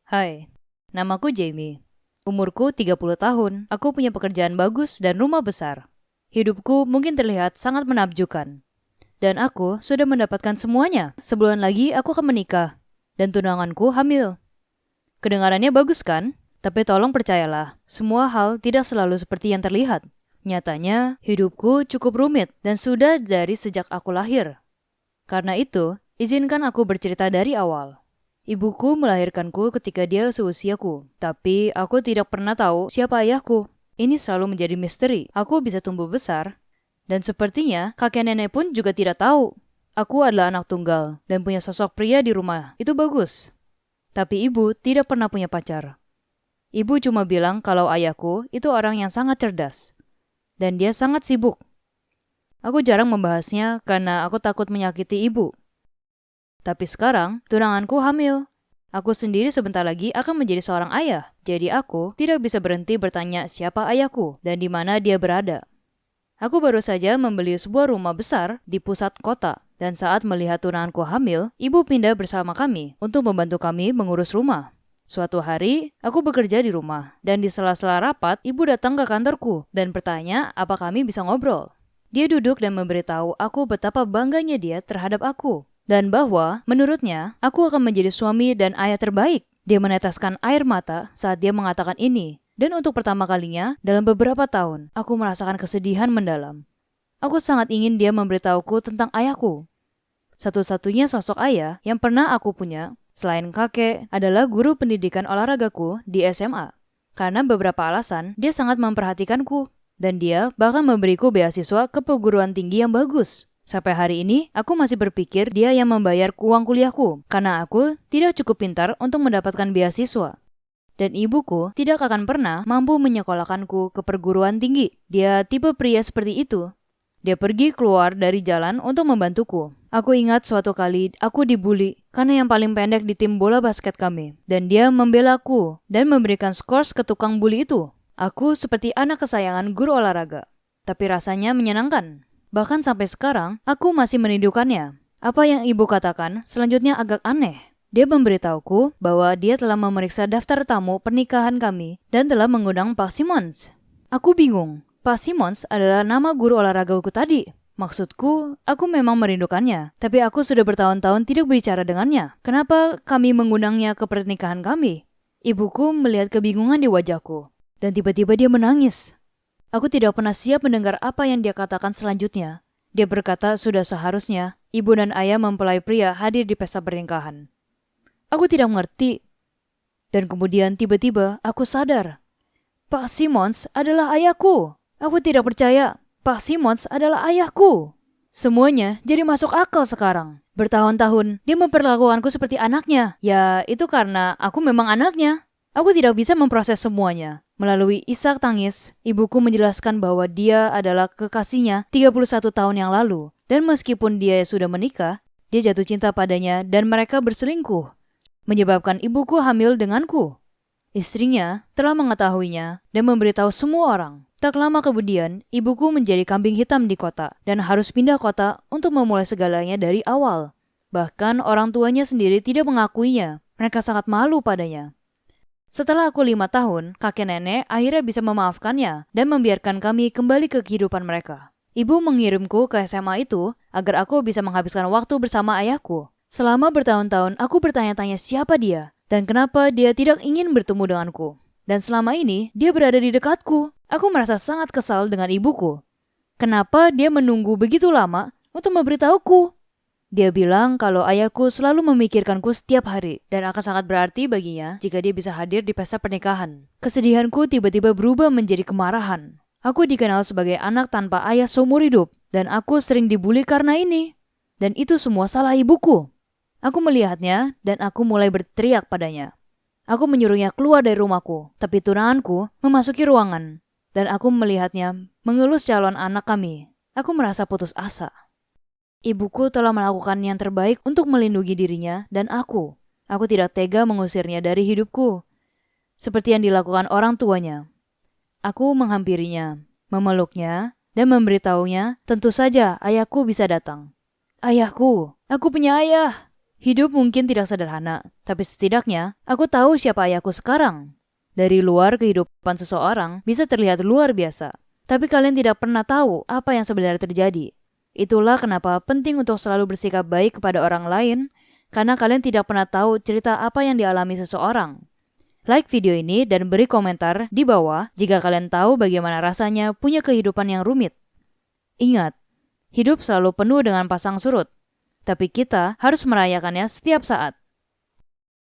Hai, namaku Jamie. Umurku 30 tahun, aku punya pekerjaan bagus dan rumah besar. Hidupku mungkin terlihat sangat menakjubkan. Dan aku sudah mendapatkan semuanya. Sebulan lagi aku akan menikah. Dan tunanganku hamil. Kedengarannya bagus kan? Tapi tolong percayalah, semua hal tidak selalu seperti yang terlihat. Nyatanya, hidupku cukup rumit dan sudah dari sejak aku lahir. Karena itu, izinkan aku bercerita dari awal. Ibuku melahirkanku ketika dia seusiaku, tapi aku tidak pernah tahu siapa ayahku. Ini selalu menjadi misteri. Aku bisa tumbuh besar, dan sepertinya kakek nenek pun juga tidak tahu. Aku adalah anak tunggal, dan punya sosok pria di rumah. Itu bagus. Tapi ibu tidak pernah punya pacar. Ibu cuma bilang kalau ayahku itu orang yang sangat cerdas, dan dia sangat sibuk. Aku jarang membahasnya karena aku takut menyakiti ibu. Tapi sekarang, tunanganku hamil. Aku sendiri sebentar lagi akan menjadi seorang ayah. Jadi aku tidak bisa berhenti bertanya siapa ayahku dan di mana dia berada. Aku baru saja membeli sebuah rumah besar di pusat kota. Dan saat melihat tunanganku hamil, ibu pindah bersama kami untuk membantu kami mengurus rumah. Suatu hari, aku bekerja di rumah. Dan di sela-sela rapat, ibu datang ke kantorku dan bertanya apa kami bisa ngobrol. Dia duduk dan memberitahu aku betapa bangganya dia terhadap aku. Dan bahwa, menurutnya, aku akan menjadi suami dan ayah terbaik. Dia meneteskan air mata saat dia mengatakan ini. Dan untuk pertama kalinya, dalam beberapa tahun, aku merasakan kesedihan mendalam. Aku sangat ingin dia memberitahuku tentang ayahku. Satu-satunya sosok ayah yang pernah aku punya, selain kakek, adalah guru pendidikan olahragaku di SMA. Karena beberapa alasan, dia sangat memperhatikanku. Dan dia bahkan memberiku beasiswa ke perguruan tinggi yang bagus. Sampai hari ini, aku masih berpikir dia yang membayar uang kuliahku, karena aku tidak cukup pintar untuk mendapatkan beasiswa. Dan ibuku tidak akan pernah mampu menyekolahkanku ke perguruan tinggi. Dia tipe pria seperti itu. Dia pergi keluar dari jalan untuk membantuku. Aku ingat suatu kali aku dibully karena yang paling pendek di tim bola basket kami. Dan dia membelaku dan memberikan skors ke tukang bully itu. Aku seperti anak kesayangan guru olahraga. Tapi rasanya menyenangkan. Bahkan sampai sekarang, aku masih merindukannya. Apa yang ibu katakan selanjutnya agak aneh. Dia memberitahuku bahwa dia telah memeriksa daftar tamu pernikahan kami dan telah mengundang Pak Simmons. Aku bingung. Pak Simmons adalah nama guru olahragaku tadi. Maksudku, aku memang merindukannya. Tapi aku sudah bertahun-tahun tidak berbicara dengannya. Kenapa kami mengundangnya ke pernikahan kami? Ibuku melihat kebingungan di wajahku. Dan tiba-tiba dia menangis. Aku tidak pernah siap mendengar apa yang dia katakan selanjutnya. Dia berkata sudah seharusnya ibu dan ayah mempelai pria hadir di pesta pernikahan. Aku tidak mengerti. Dan kemudian tiba-tiba aku sadar. Pak Simmons adalah ayahku. Aku tidak percaya. Pak Simmons adalah ayahku. Semuanya jadi masuk akal sekarang. Bertahun-tahun dia memperlakukanku seperti anaknya. Ya, itu karena aku memang anaknya. Aku tidak bisa memproses semuanya. Melalui isak tangis, ibuku menjelaskan bahwa dia adalah kekasihnya 31 tahun yang lalu. Dan meskipun dia sudah menikah, dia jatuh cinta padanya dan mereka berselingkuh. Menyebabkan ibuku hamil denganku. Istrinya telah mengetahuinya dan memberitahu semua orang. Tak lama kemudian, ibuku menjadi kambing hitam di kota dan harus pindah kota untuk memulai segalanya dari awal. Bahkan orang tuanya sendiri tidak mengakuinya. Mereka sangat malu padanya. Setelah aku 5 tahun, kakek nenek akhirnya bisa memaafkannya dan membiarkan kami kembali ke kehidupan mereka. Ibu mengirimku ke SMA itu agar aku bisa menghabiskan waktu bersama ayahku. Selama bertahun-tahun aku bertanya-tanya siapa dia dan kenapa dia tidak ingin bertemu denganku. Dan selama ini dia berada di dekatku. Aku merasa sangat kesal dengan ibuku. Kenapa dia menunggu begitu lama untuk memberitahuku? Dia bilang kalau ayahku selalu memikirkanku setiap hari dan akan sangat berarti baginya jika dia bisa hadir di pesta pernikahan. Kesedihanku tiba-tiba berubah menjadi kemarahan. Aku dikenal sebagai anak tanpa ayah seumur hidup dan aku sering dibully karena ini. Dan itu semua salah ibuku. Aku melihatnya dan aku mulai berteriak padanya. Aku menyuruhnya keluar dari rumahku, tapi tunanganku memasuki ruangan dan aku melihatnya mengelus calon anak kami. Aku merasa putus asa. Ibuku telah melakukan yang terbaik untuk melindungi dirinya dan aku. Aku tidak tega mengusirnya dari hidupku, seperti yang dilakukan orang tuanya. Aku menghampirinya, memeluknya, dan memberitahunya tentu saja ayahku bisa datang. Ayahku, aku punya ayah. Hidup mungkin tidak sederhana, tapi setidaknya aku tahu siapa ayahku sekarang. Dari luar, kehidupan seseorang bisa terlihat luar biasa, tapi kalian tidak pernah tahu apa yang sebenarnya terjadi. Itulah kenapa penting untuk selalu bersikap baik kepada orang lain, karena kalian tidak pernah tahu cerita apa yang dialami seseorang. Like video ini dan beri komentar di bawah jika kalian tahu bagaimana rasanya punya kehidupan yang rumit. Ingat, hidup selalu penuh dengan pasang surut, tapi kita harus merayakannya setiap saat.